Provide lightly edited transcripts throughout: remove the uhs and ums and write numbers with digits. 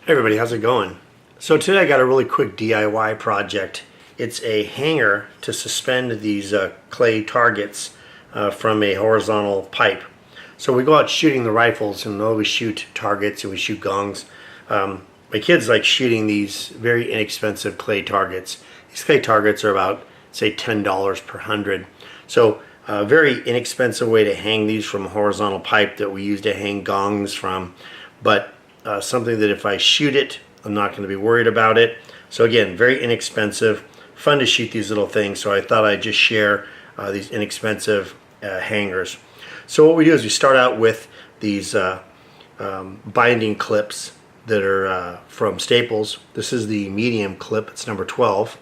Hey everybody, how's it going? So today I got a really quick DIY project. It's a hanger to suspend these clay targets from a horizontal pipe. So we go out shooting the rifles, and we shoot targets and we shoot gongs. My kids like shooting these very inexpensive clay targets. These clay targets are about, say, $10 per 100. So a very inexpensive way to hang these from a horizontal pipe that we use to hang gongs from, but something that if I shoot it, I'm not going to be worried about it. So again, very inexpensive, fun to shoot these little things. So I thought I'd just share these inexpensive hangers. So what we do is we start out with these binding clips that are from Staples. This is the medium clip, it's number 12.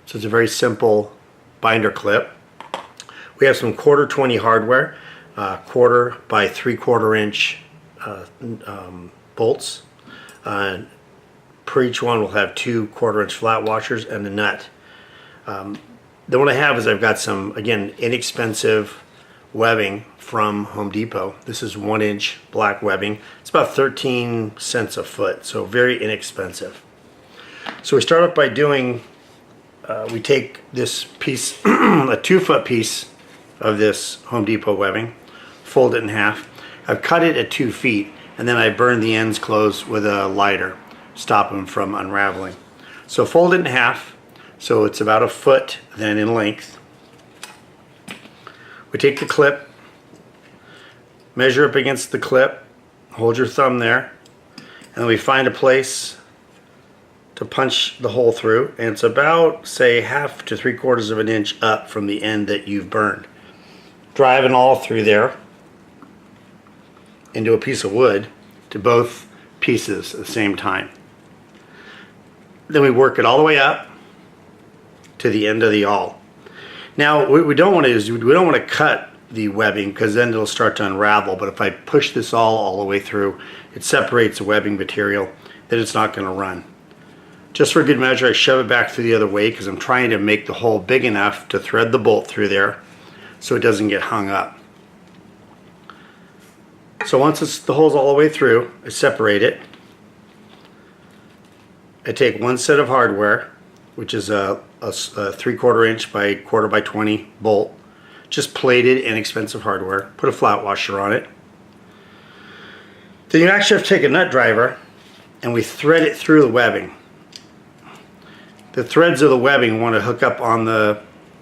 So it's a very simple binder clip. We have some 1/4-20 hardware, 1/4 by 3/4 inch bolts. Per each one we'll have 2 1/4 inch flat washers and a nut. Then what I have is I've got some, again, inexpensive webbing from Home Depot. This is 1-inch black webbing. It's about 13 cents a foot, so very inexpensive. So we start off by doing, we take this piece, a 2-foot piece of this Home Depot webbing, fold it in half. I've cut it at 2 feet, and then I burn the ends closed with a lighter, stop them from unraveling. So fold it in half, so it's about 1 foot then in length. We take the clip, measure up against the clip, hold your thumb there, and then we find a place to punch the hole through, and it's about, say, 1/2 to 3/4 of an inch up from the end that you've burned. Driving all through there into a piece of wood to both pieces at the same time. Then we work it all the way up to the end of the awl. Now what we don't want to do is we don't want to cut the webbing, because then it'll start to unravel. But if I push this all the way through, it separates the webbing material, then it's not going to run. Just for good measure, I shove it back through the other way because I'm trying to make the hole big enough to thread the bolt through there so it doesn't get hung up. So once the hole's all the way through, I separate it. I take one set of hardware, which is a 3/4 inch by 1/4 by 20 bolt, just plated, inexpensive hardware. Put a flat washer on it. Then you actually have to take a nut driver and we thread it through the webbing. The threads of the webbing want to hook up on the,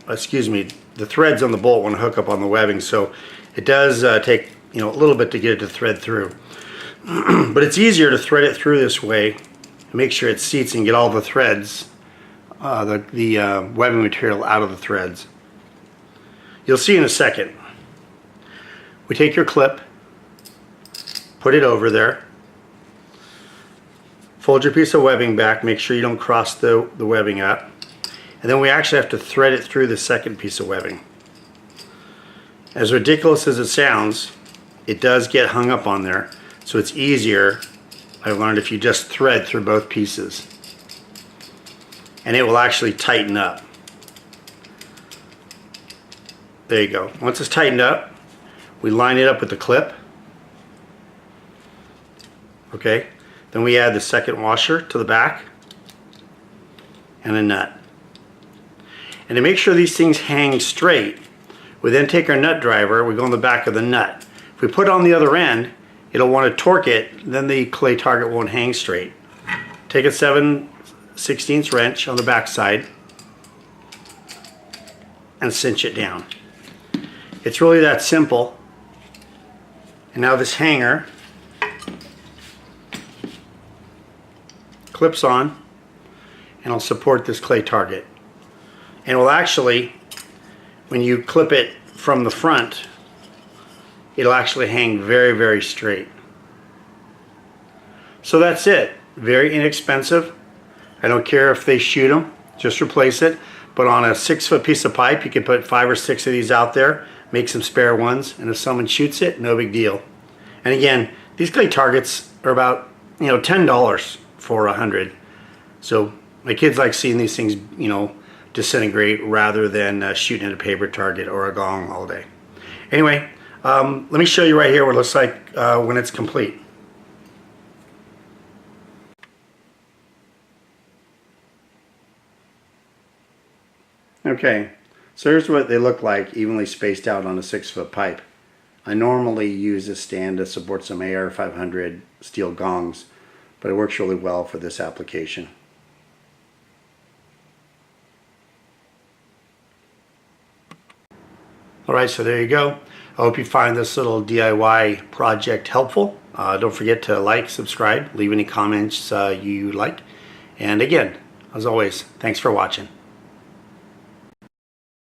the threads on the bolt want to hook up on the webbing, so it does take a little bit to get it to thread through. But it's easier to thread it through this way and make sure it seats and get all the threads, the webbing material out of the threads. You'll see in a second. We take your clip, put it over there, fold your piece of webbing back, make sure you don't cross the webbing up, and then we actually have to thread it through the second piece of webbing. As ridiculous as it sounds, it does get hung up on there, so it's easier, I've learned, if you just thread through both pieces, and it will actually tighten up. There you go. Once it's tightened up, we line it up with the clip. Okay, then we add the second washer to the back and a nut. And to make sure these things hang straight, we then take our nut driver, we go on the back of the nut. If we put it on the other end, it'll want to torque it, then the clay target won't hang straight. Take a 7/16 wrench on the back side and cinch it down. It's really that simple. And now this hanger clips on and will support this clay target. And will actually, when you clip it from the front, it'll actually hang very, very straight. So that's it. Very inexpensive. I don't care if they shoot them, just replace it. But on a 6-foot piece of pipe, you can put 5 or 6 of these out there, make some spare ones, and if someone shoots it, no big deal. And again, these clay targets are about $10 for 100. So my kids like seeing these things disintegrate rather than shooting at a paper target or a gong all day. Anyway, let me show you right here what it looks like when it's complete. Okay, so here's what they look like evenly spaced out on a 6-foot pipe. I normally use this stand to support some AR500 steel gongs, but it works really well for this application. Alright, so there you go. I hope you find this little DIY project helpful. Don't forget to like, subscribe, leave any comments you like. And again, as always, thanks for watching.